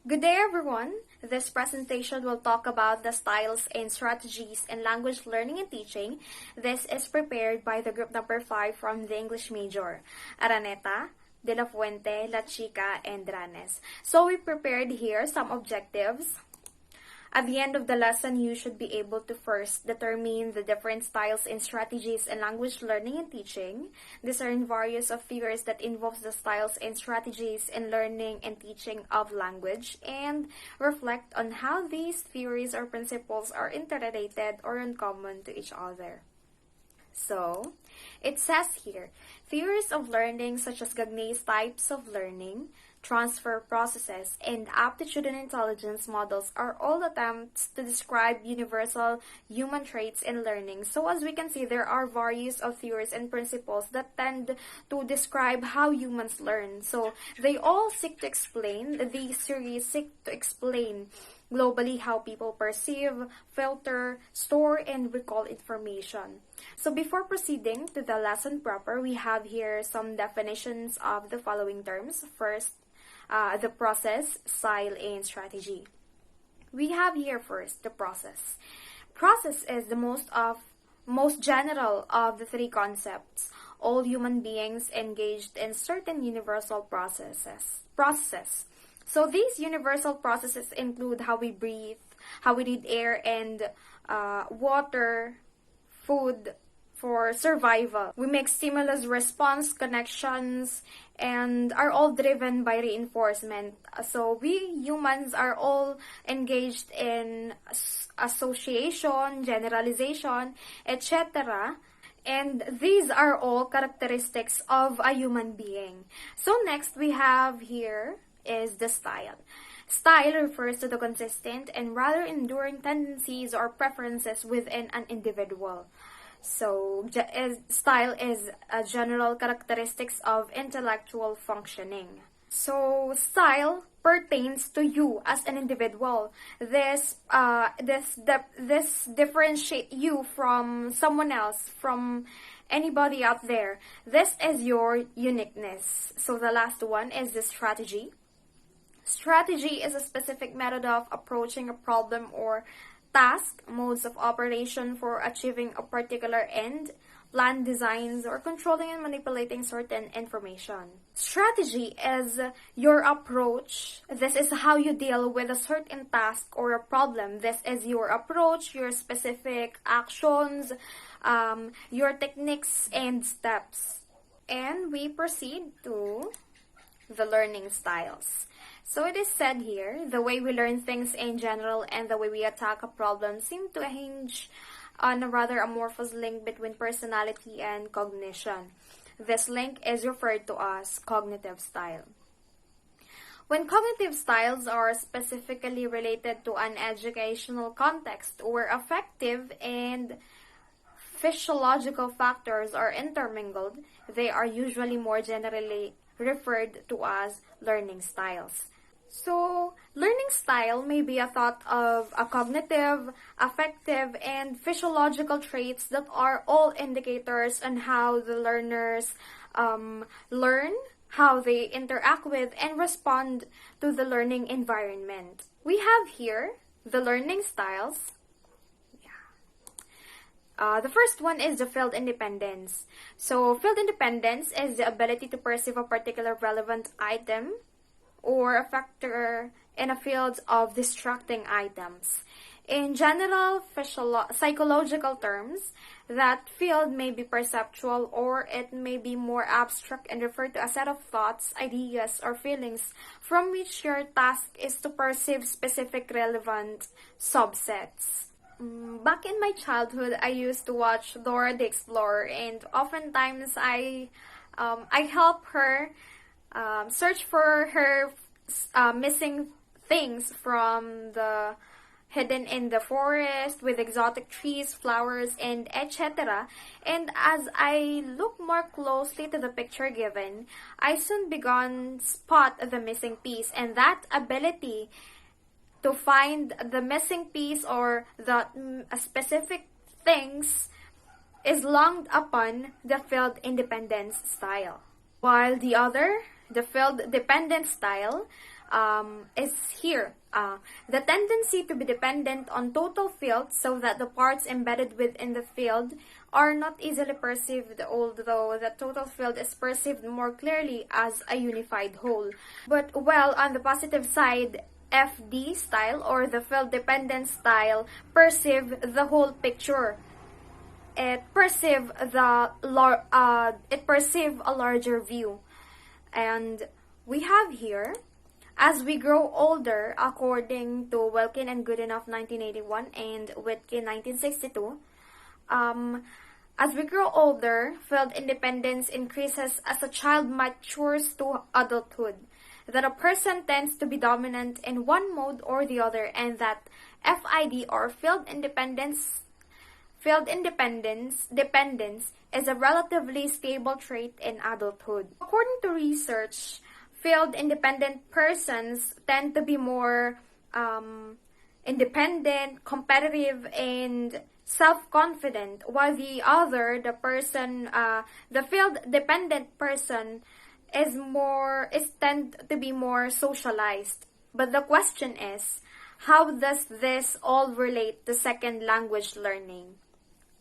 Good day, everyone. This presentation will talk about the styles and strategies in language learning and teaching. This is prepared by the group number 5 from the English major, Araneta, De La Fuente, La Chica, and Ranes. So we prepared here some objectives. At the end of the lesson, you should be able to first determine the different styles and strategies in language learning and teaching. These are in various of figures that involves the styles and strategies in learning and teaching of language, and reflect on how these theories or principles are interrelated or in common to each other. So, it says here, theories of learning such as Gagné's types of learning, transfer processes, and aptitude and intelligence models are all attempts to describe universal human traits in learning. So as we can see, there are various of theories and principles that tend to describe how humans learn. So they all seek to explain, these series seek to explain globally how people perceive, filter, store, and recall information. So before proceeding to the lesson proper, we have here some definitions of the following terms. First, the process, style, and strategy. We have here first the process. Process is the most general of the three concepts. All human beings engaged in certain universal processes. So these universal processes include how we breathe, how we need air and water, food, for survival. We make stimulus response connections and are all driven by reinforcement. So we humans are all engaged in association, generalization, etc. And these are all characteristics of a human being. So next we have here is the style. Style refers to the consistent and rather enduring tendencies or preferences within an individual. So, style is a general characteristics of intellectual functioning. So, style pertains to you as an individual. This differentiate you from someone else, from anybody out there. This is your uniqueness. So, the last one is the strategy. Strategy is a specific method of approaching a problem or task, modes of operation for achieving a particular end, plan designs, or controlling and manipulating certain information. Strategy is your approach. This is how you deal with a certain task or a problem. This is your approach, your specific actions, your techniques and steps. And we proceed to the learning styles. So it is said here, the way we learn things in general and the way we attack a problem seem to hinge on a rather amorphous link between personality and cognition. This link is referred to as cognitive style. When cognitive styles are specifically related to an educational context or affective and physiological factors are intermingled, they are usually more generally referred to as learning styles. So, learning style may be a thought of a cognitive, affective, and physiological traits that are all indicators on how the learners learn, how they interact with, and respond to the learning environment. We have here the learning styles. The first one is the field independence. So, field independence is the ability to perceive a particular relevant item or a factor in a field of distracting items. In general psychological terms, that field may be perceptual or it may be more abstract and refer to a set of thoughts, ideas, or feelings from which your task is to perceive specific relevant subsets. Back in my childhood, I used to watch Dora the Explorer, and oftentimes I help her search for her missing things from the hidden in the forest with exotic trees, flowers, and etc. And as I look more closely to the picture given, I soon began spot the missing piece, and that ability to find the missing piece or the specific things is longed upon the field independence style. While the field dependent style is here. The tendency to be dependent on total field so that the parts embedded within the field are not easily perceived, although the total field is perceived more clearly as a unified whole. But well, on the positive side, FD style or the field dependent style perceive the whole picture. It perceive a larger view. And we have here, as we grow older, according to Wilkin and Goodenough 1981 and Witkin 1962, as we grow older, field independence increases as a child matures to adulthood, that a person tends to be dominant in one mode or the other, and that FID or dependence is a relatively stable trait in adulthood. According to research, field independent persons tend to be more independent, competitive, and self-confident, while the field dependent person tend to be more socialized. But the question is, how does this all relate to second language learning?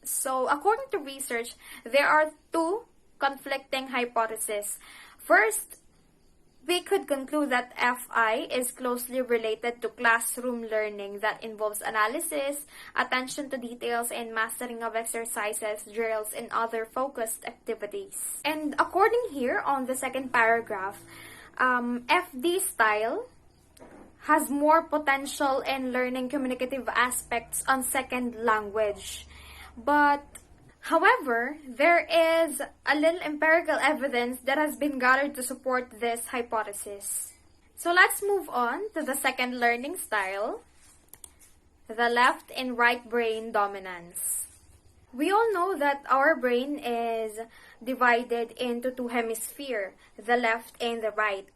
So, according to research, there are two conflicting hypotheses. First, we could conclude that FI is closely related to classroom learning that involves analysis, attention to details, and mastering of exercises, drills, and other focused activities. And according here on the second paragraph, FD style has more potential in learning communicative aspects on second language. But however, there is a little empirical evidence that has been gathered to support this hypothesis. So let's move on to the second learning style, the left and right brain dominance. We all know that our brain is divided into two hemispheres, the left and the right.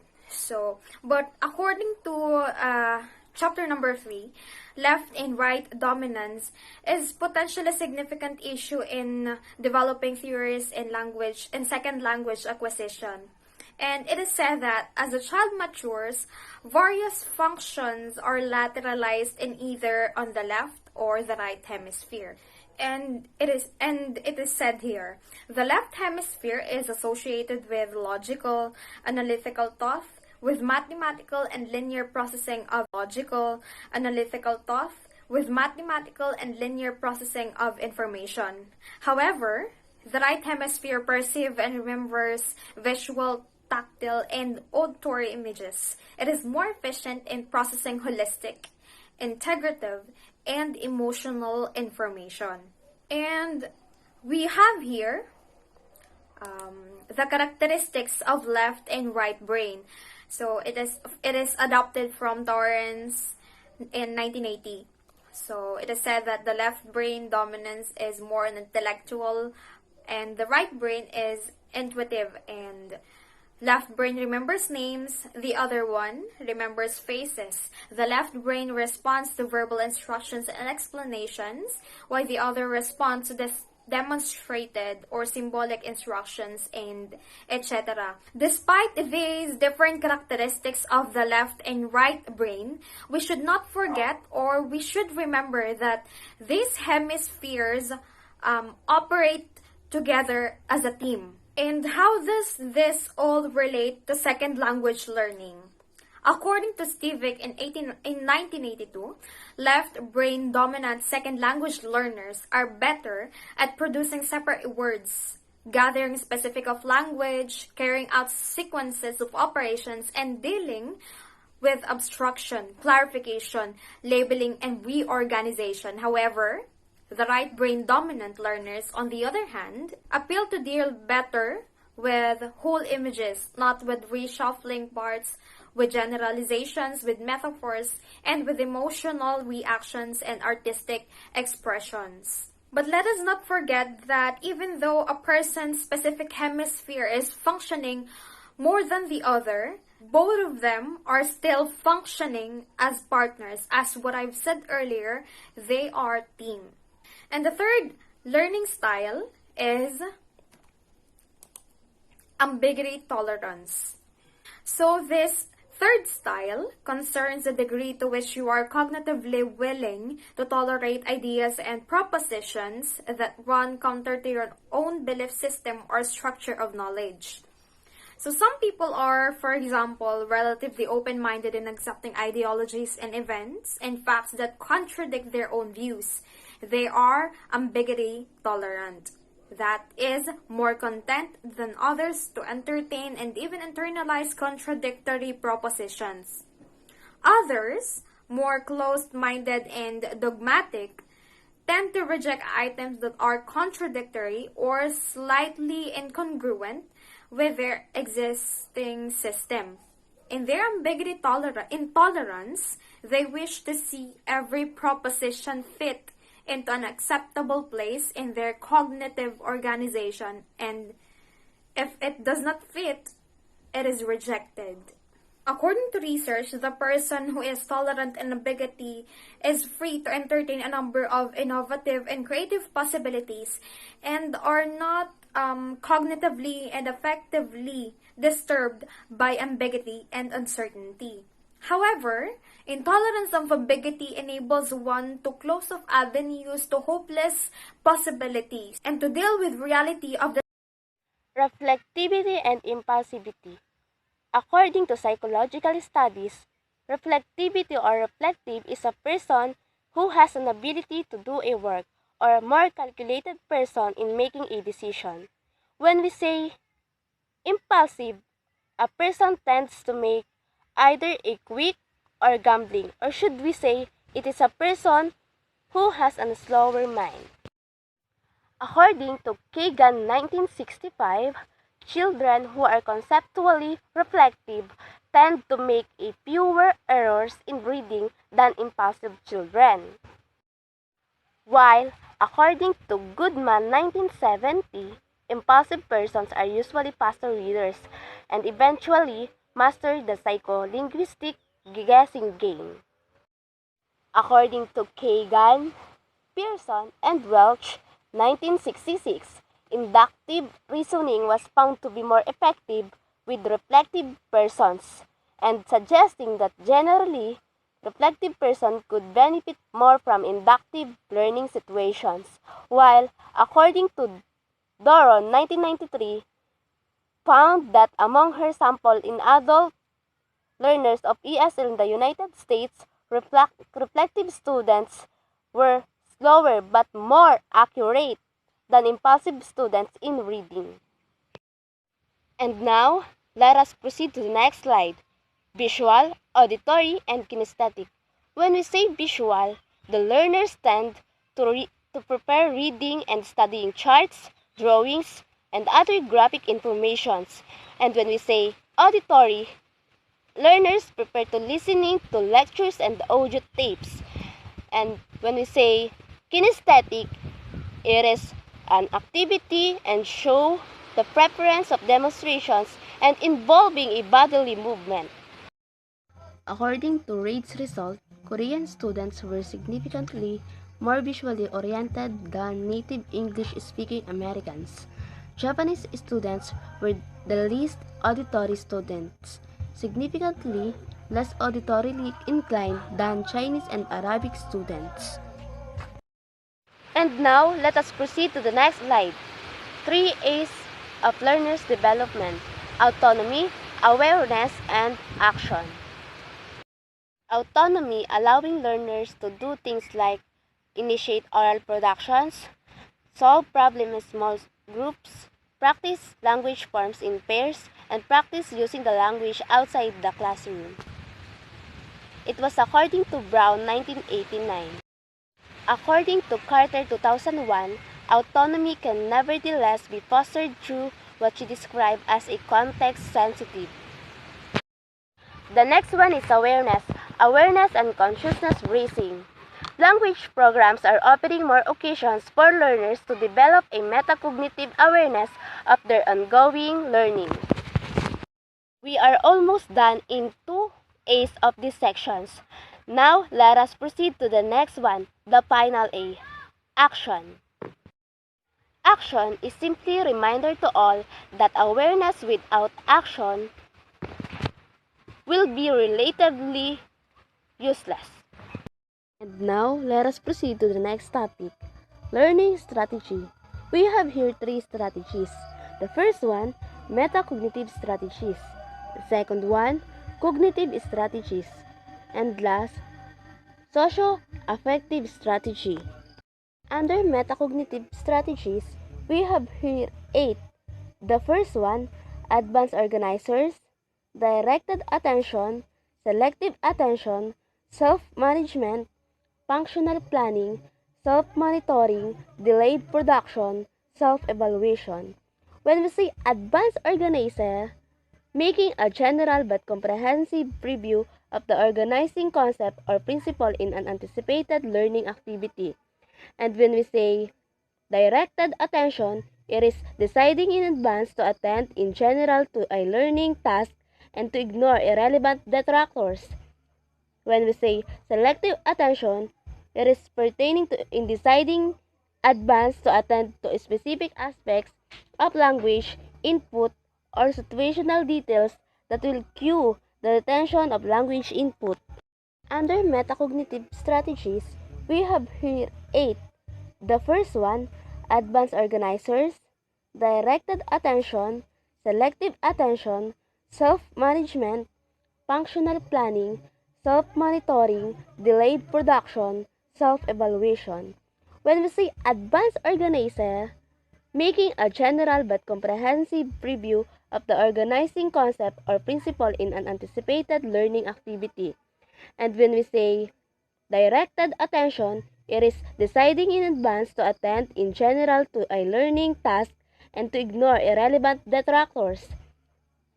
But according to chapter number 3, left and right dominance is potentially a significant issue in developing theories in language and second language acquisition. And it is said that as a child matures, various functions are lateralized in either on the left or the right hemisphere. And it is said here, the left hemisphere is associated with logical, analytical thought, with mathematical and linear processing of information. However, the right hemisphere perceives and remembers visual, tactile, and auditory images. It is more efficient in processing holistic, integrative, and emotional information. And we have here the characteristics of left and right brain. So it is adopted from Torrance in 1980. So it is said that the left brain dominance is more intellectual and the right brain is intuitive, and left brain remembers names, the other one remembers faces. The left brain responds to verbal instructions and explanations, while the other responds to the demonstrated or symbolic instructions, and etc. Despite these different characteristics of the left and right brain, we should not forget, or we should remember, that these hemispheres operate together as a team. And how does this all relate to second language learning? According to Stevick in 1982, left brain dominant second language learners are better at producing separate words, gathering specific of language, carrying out sequences of operations, and dealing with abstraction, clarification, labeling, and reorganization. However, the right brain dominant learners, on the other hand, appeal to deal better with whole images, not with reshuffling parts, with generalizations, with metaphors, and with emotional reactions and artistic expressions. But let us not forget that even though a person's specific hemisphere is functioning more than the other, both of them are still functioning as partners. As what I've said earlier, they are team. And the third learning style is ambiguity tolerance. So this Third style concerns the degree to which you are cognitively willing to tolerate ideas and propositions that run counter to your own belief system or structure of knowledge. So some people are, for example, relatively open-minded in accepting ideologies and events and facts that contradict their own views. They are ambiguity tolerant. That is, more content than others to entertain and even internalize contradictory propositions. Others, more closed-minded and dogmatic, tend to reject items that are contradictory or slightly incongruent with their existing system. In their ambiguity intolerance, they wish to see every proposition fit into an acceptable place in their cognitive organization, and if it does not fit, it is rejected. According to research, the person who is tolerant in ambiguity is free to entertain a number of innovative and creative possibilities and are not cognitively and effectively disturbed by ambiguity and uncertainty. However, intolerance of ambiguity enables one to close off avenues to hopeless possibilities and to deal with reality of the Reflectivity and impulsivity. According to psychological studies, reflectivity or reflective is a person who has an ability to do a work or a more calculated person in making a decision. When we say impulsive, a person tends to make either a quick or gambling, or should we say it is a person who has a slower mind. According to Kagan 1965, children who are conceptually reflective tend to make a fewer errors in reading than impulsive children. While, according to Goodman 1970, impulsive persons are usually faster readers and eventually master the psycholinguistic guessing game. According to Kagan, Pearson, and Welch, 1966, inductive reasoning was found to be more effective with reflective persons, and suggesting that generally, reflective persons could benefit more from inductive learning situations, while, according to Doron, 1993, found that among her sample in adult learners of ESL in the United States, reflective students were slower but more accurate than impulsive students in reading. And now, let us proceed to the next slide. Visual, auditory, and kinesthetic. When we say visual, the learners tend to prepare reading and studying charts, drawings, and other graphic informations. And when we say auditory, learners prepare to listening to lectures and audio tapes. And when we say kinesthetic, it is an activity and show the preference of demonstrations and involving a bodily movement. According to RAID's result, Korean students were significantly more visually oriented than native English-speaking Americans. Japanese students were the least auditory students, significantly less auditorily inclined than Chinese and Arabic students. And now, let us proceed to the next slide. 3 A's of learners' development: autonomy, awareness, and action. Autonomy, allowing learners to do things like initiate oral productions, solve problems in small groups, practice language forms in pairs, and practice using the language outside the classroom. It was according to Brown 1989. According to Carter 2001, autonomy can nevertheless be fostered through what she described as a context-sensitive. The next one is awareness. Awareness and consciousness raising. Language programs are offering more occasions for learners to develop a metacognitive awareness of their ongoing learning. We are almost done in 2 A's of these sections. Now, let us proceed to the next one, the final A, action. Action is simply a reminder to all that awareness without action will be relatively useless. And now, let us proceed to the next topic, learning strategy. We have here three strategies. The first one, metacognitive strategies. The second one, cognitive strategies. And last, socio-affective strategy. Under metacognitive strategies, we have here 8. The first one, advanced organizers, directed attention, selective attention, self-management, functional planning, self-monitoring, delayed production, self-evaluation. When we say advanced organizer, making a general but comprehensive preview of the organizing concept or principle in an anticipated learning activity. And when we say directed attention, it is deciding in advance to attend in general to a learning task and to ignore irrelevant detractors. When we say selective attention, it is pertaining to in deciding advance to attend to specific aspects of language, input, or situational details that will cue the retention of language input. Under metacognitive strategies, we have here 8. The first one, advanced organizers, directed attention, selective attention, self-management, functional planning, self-monitoring, delayed production, self-evaluation. When we say advanced organizer, making a general but comprehensive preview of the organizing concept or principle in an anticipated learning activity. And when we say directed attention, it is deciding in advance to attend in general to a learning task and to ignore irrelevant detractors.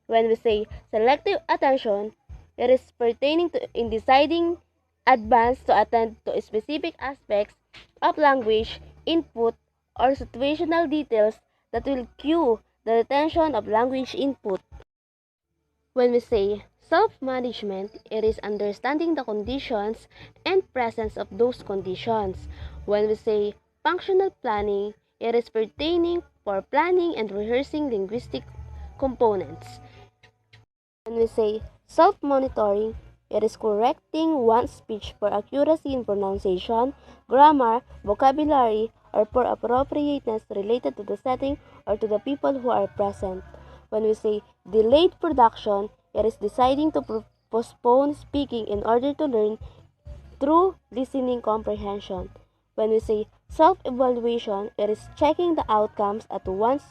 When we say selective attention, it is pertaining to in deciding advance to attend to specific aspects of language, input, or situational details that will cue the retention of language input. When we say self-management, it is understanding the conditions and presence of those conditions. When we say functional planning, it is pertaining for planning and rehearsing linguistic components. When we say self-monitoring, it is correcting one's speech for accuracy in pronunciation, grammar, vocabulary, or for appropriateness related to the setting or to the people who are present. When we say delayed production, it is deciding to postpone speaking in order to learn through listening comprehension. When we say self-evaluation, it is checking the outcomes at one's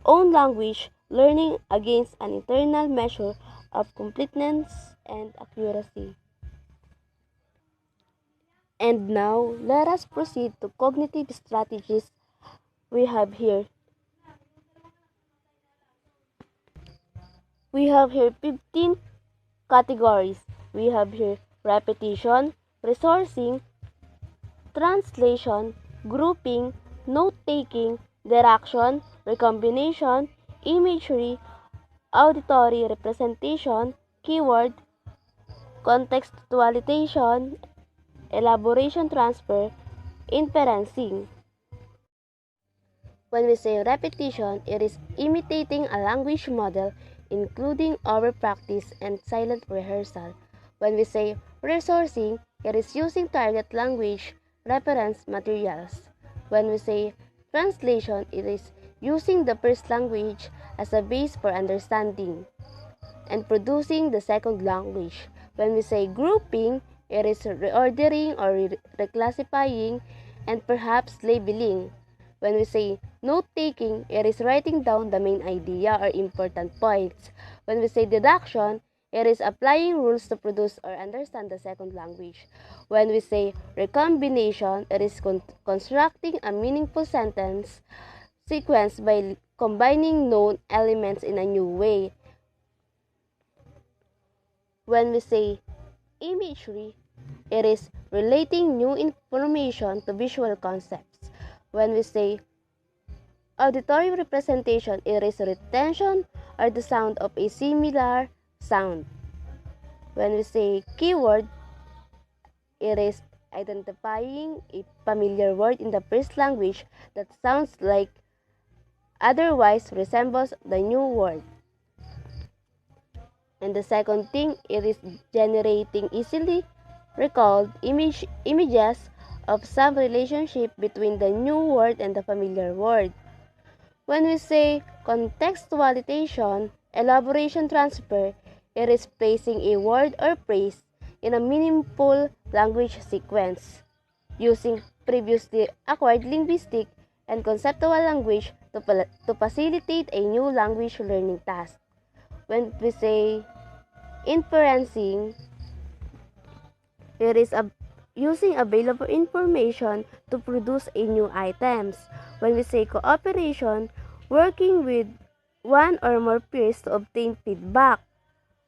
own language learning against an internal measure of completeness and accuracy. And now, let us proceed to cognitive strategies we have here. We have here 15 categories. We have here repetition, resourcing, translation, grouping, note-taking, direction, recombination, imagery, auditory representation, keyword, contextualization, elaboration transfer, inferencing. When we say repetition, it is imitating a language model, including over practice and silent rehearsal. When we say resourcing, it is using target language reference materials. When we say translation, it is using the first language as a base for understanding and producing the second language. When we say grouping, it is reordering or reclassifying and perhaps labeling. When we say note-taking, it is writing down the main idea or important points. When we say deduction, it is applying rules to produce or understand the second language. When we say recombination, it is constructing a meaningful sentence sequence by combining known elements in a new way. When we say imagery, it is relating new information to visual concepts. When we say auditory representation, it is retention or the sound of a similar sound. When we say keyword, it is identifying a familiar word in the first language that sounds like otherwise resembles the new word. And the second thing, it is generating easily recalled images of some relationship between the new word and the familiar word. When we say contextualization, elaboration transfer, it is placing a word or phrase in a meaningful language sequence, using previously acquired linguistic and conceptual language to facilitate a new language learning task. When we say inferencing, it is using available information to produce a new items. When we say cooperation, working with one or more peers to obtain feedback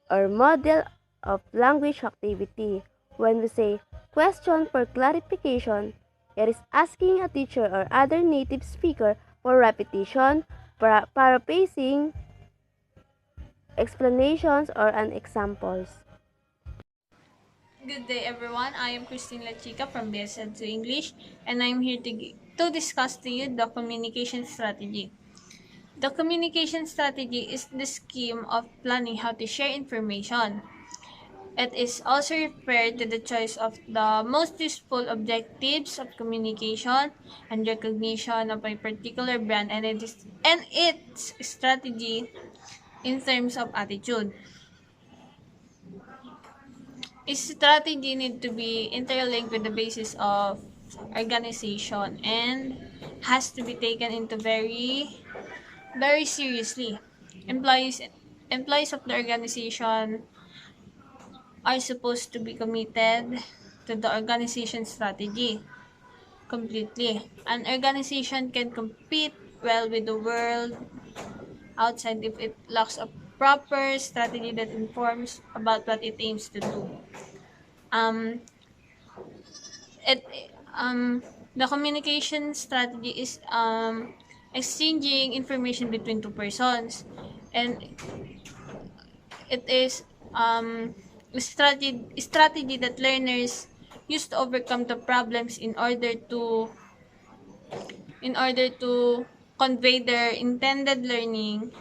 or model of language activity. When we say question for clarification, it is asking a teacher or other native speaker for repetition, paraphrasing, explanations, or an examples. Good day, everyone. I am Christine Lachica from BSL to English, and I'm here to discuss to you the communication strategy. The communication strategy is the scheme of planning how to share information. It is also referred to the choice of the most useful objectives of communication and recognition of a particular brand and its strategy in terms of attitude. A strategy need to be interlinked with the basis of organization and has to be taken into very seriously. Employees of the organization are supposed to be committed to the organization strategy completely. An organization can compete well with the world outside if it lacks a proper strategy that informs about what it aims to do. Um, it the communication strategy is exchanging information between two persons, and it is strategy that learners use to overcome the problems in order to convey their intended meaning.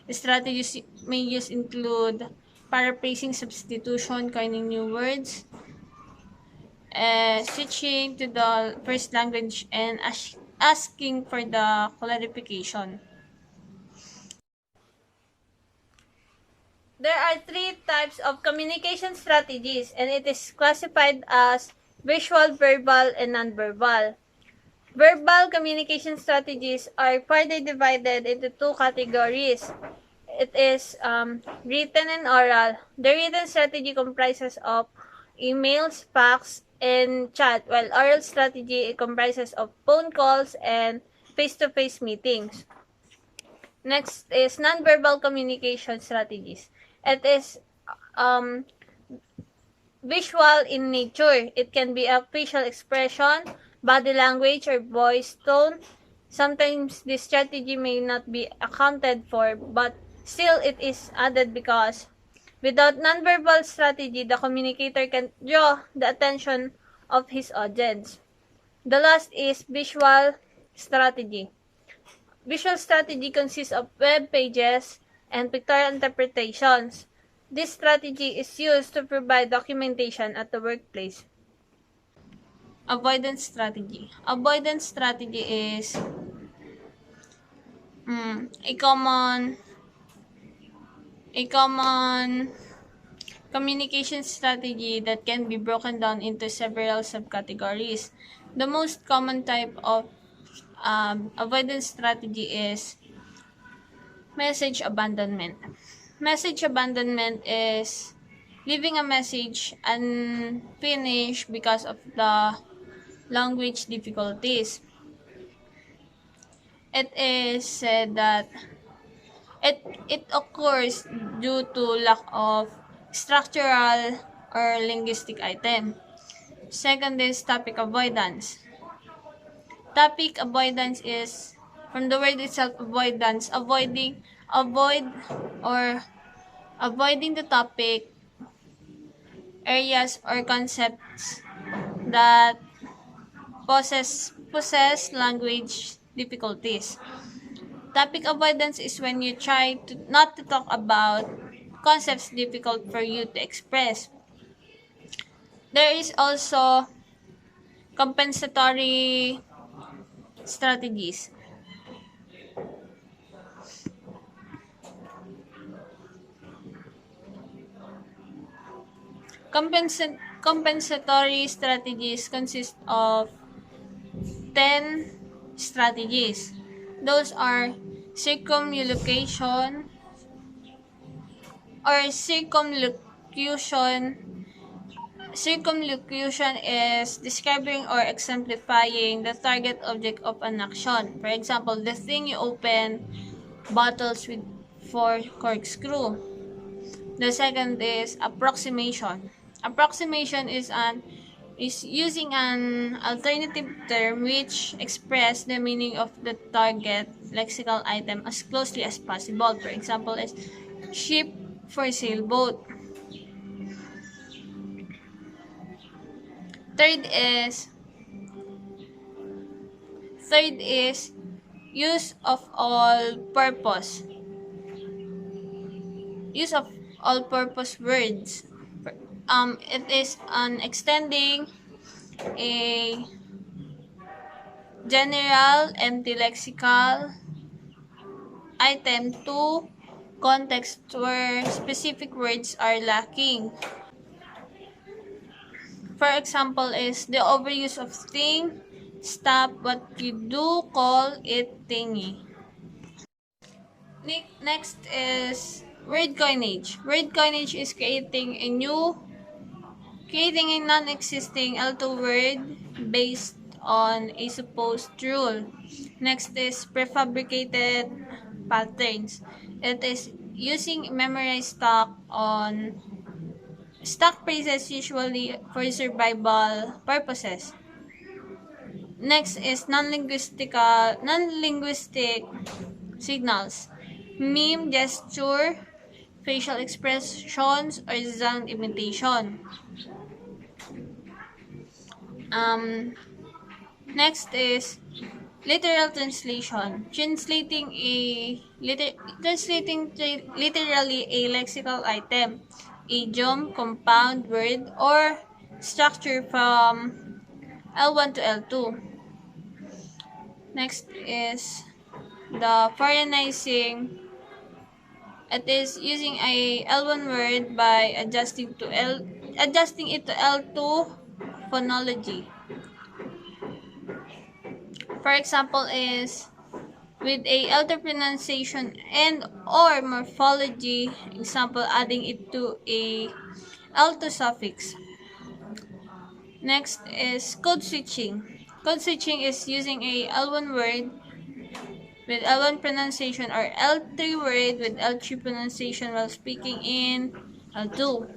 Strategies may use include paraphrasing, substitution, coining new words, switching to the first language, and asking for the clarification. There are three types of communication strategies, and it is classified as visual, verbal, and nonverbal. Verbal communication strategies are further divided into two categories. It is written and oral. The written strategy comprises of emails, fax, and chat, while oral strategy comprises of phone calls and face-to-face meetings. Next is nonverbal communication strategies. It is visual in nature. It can be a facial expression, body language, or voice tone. Sometimes this strategy may not be accounted for, but still it is added because without nonverbal strategy, the communicator can draw the attention of his audience. The last is visual strategy. Visual strategy consists of web pages and pictorial interpretations. This strategy is used to provide documentation at the workplace. Avoidance strategy. Avoidance strategy is a common communication strategy that can be broken down into several subcategories. The most common type of avoidance strategy is message abandonment. Message abandonment is leaving a message unfinished because of the language difficulties. It is said that it occurs due to lack of structural or linguistic item. Second is topic avoidance. Topic avoidance is from the word itself avoidance, avoiding the topic, areas or concepts that possess language difficulties. Topic avoidance is when you try to not to talk about concepts difficult for you to express. There is also compensatory strategies. Compensatory strategies consist of 10 strategies. Those are circumlocution or circumlocution. Circumlocution is describing or exemplifying the target object of an action. For example, the thing you open bottles with for corkscrew. The second is approximation. Approximation is using an alternative term which express the meaning of the target lexical item as closely as possible. For example, is ship for sailboat. Third is use of all purpose. Use of all purpose words. It is an extending a general empty lexical item to context where specific words are lacking. For example is the overuse of thing, stop, what you do, call it thingy. Next is word coinage. Word coinage is creating a non-existing L2 word based on a supposed rule. Next is prefabricated patterns. It is using memorized stock phrases usually for survival purposes. Next is non-linguistic signals. Meme, gesture, facial expressions, or sound imitation. Next is literal translation. Translating literally a lexical item, idiom, compound word, or structure from L1 to L2. Next is the foreignizing. It is using a L1 word by adjusting it to L2 phonology. For example is with a L2 pronunciation and or morphology, example adding it to a L2 suffix. Next is code switching. Code switching is using a L1 word with L1 pronunciation or L3 word with L3 pronunciation while speaking in L2.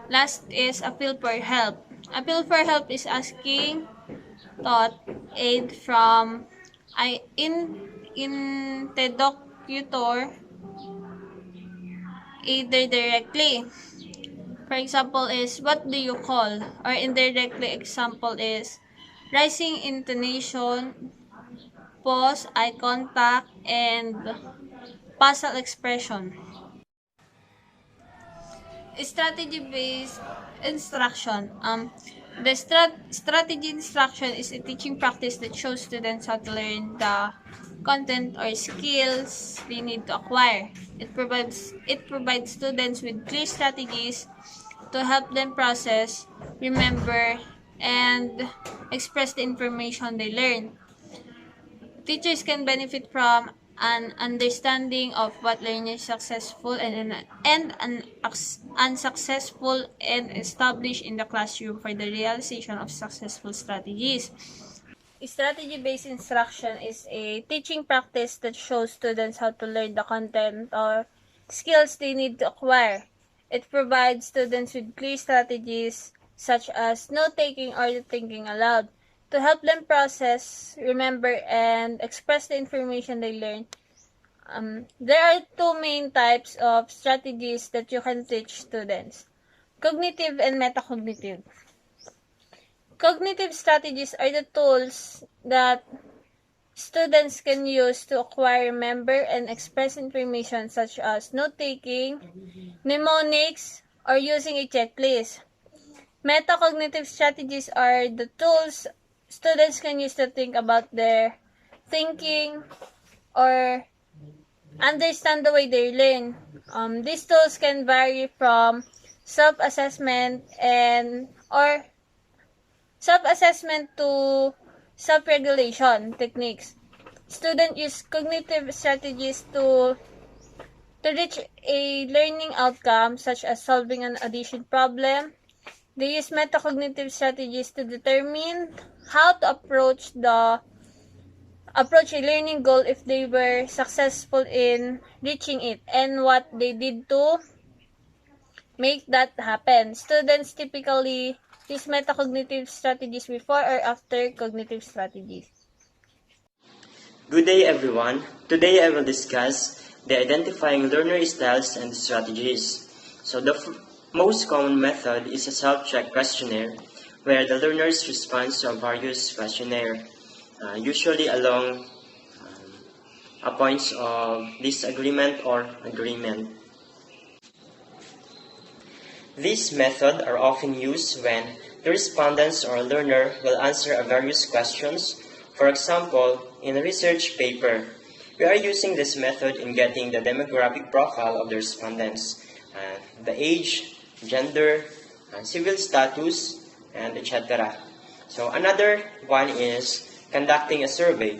Last is appeal for help. Appeal for help is asking thought aid from interlocutor either directly. For example is what do you call? Or indirectly example is rising intonation, pause, eye contact, and facial expression. Strategy-based instruction. The strategy instruction is a teaching practice that shows students how to learn the content or skills they need to acquire. It provides students with clear strategies to help them process, remember, and express the information they learn. Teachers can benefit from an understanding of what learners successful and unsuccessful and established in the classroom for the realization of successful strategies. Strategy-based instruction is a teaching practice that shows students how to learn the content or skills they need to acquire. It provides students with clear strategies such as note-taking or thinking aloud to help them process, remember, and express the information they learn. There are two main types of strategies that you can teach students: cognitive and metacognitive. Cognitive strategies are the tools that students can use to acquire, remember, and express information such as note-taking, mnemonics, or using a checklist. Metacognitive strategies are the tools students can use to think about their thinking or understand the way they learn. These tools can vary from self-assessment to self-regulation techniques. Students use cognitive strategies to reach a learning outcome such as solving an addition problem. They use metacognitive strategies to determine how to approach a learning goal if they were successful in reaching it and what they did to make that happen. Students typically use metacognitive strategies before or after cognitive strategies. Good day everyone. Today I will discuss the identifying learner styles and strategies. So the most common method is a self-check questionnaire where the learners respond to various questionnaire, usually along points of disagreement or agreement. These methods are often used when the respondents or learner will answer various questions. For example, in a research paper, we are using this method in getting the demographic profile of the respondents, the age, gender, civil status, and etc. So another one is conducting a survey.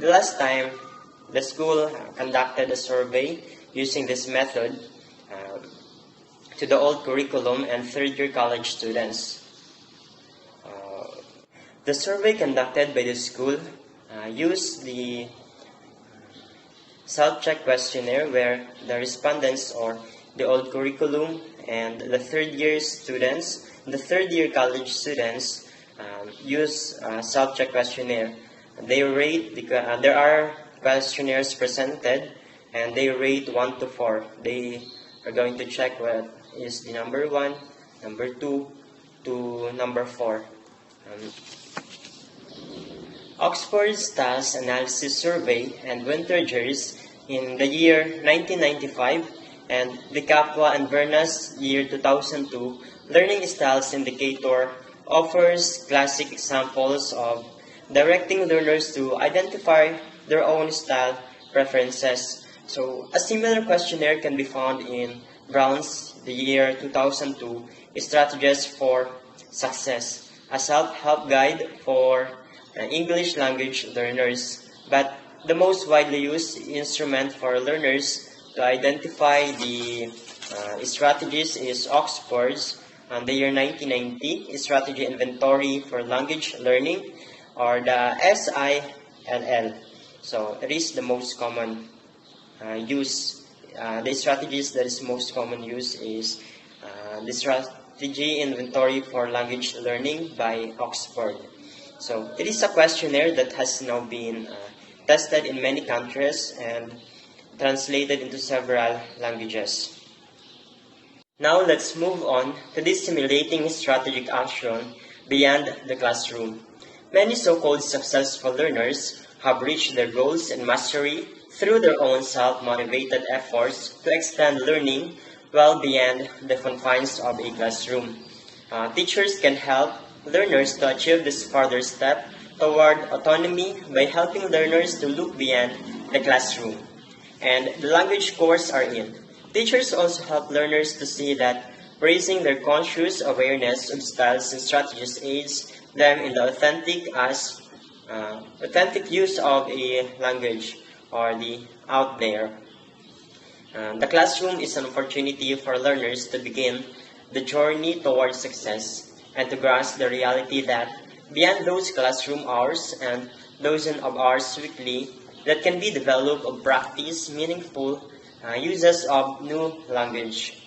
The last time the school conducted a survey using this method to the old curriculum and third-year college students. The survey conducted by the school used the self-check questionnaire where the respondents or the old curriculum and the third-year students, the third-year college students use self-check questionnaire. They rate, there are questionnaires presented and they rate 1 to 4. They are going to check what is the number 1, number 2 to number 4. Oxford Styles Analysis Survey and Wintergers in the year 1995 and the Capua and Vernas year 2002 Learning Styles Indicator offers classic examples of directing learners to identify their own style preferences. So a similar questionnaire can be found in Brown's the year 2002 Strategies for Success, a self-help guide for English language learners. But the most widely used instrument for learners to identify the strategies is Oxford's the year 1990 Strategy Inventory for Language Learning, or the SILL. So it is the most common use. The strategies that is most common use is the Strategy Inventory for Language Learning by Oxford. So it is a questionnaire that has now been tested in many countries and translated into several languages. Now let's move on to this simulating strategic action beyond the classroom. Many so-called successful learners have reached their goals and mastery through their own self-motivated efforts to extend learning well beyond the confines of a classroom. Teachers can help learners to achieve this further step toward autonomy by helping learners to look beyond the classroom. And the language course are in. Teachers also help learners to see that raising their conscious awareness of styles and strategies aids them in the authentic use of a language or the out there. The classroom is an opportunity for learners to begin the journey towards success and to grasp the reality that beyond those classroom hours and dozens of hours weekly that can be developed or practice meaningful uses of new language.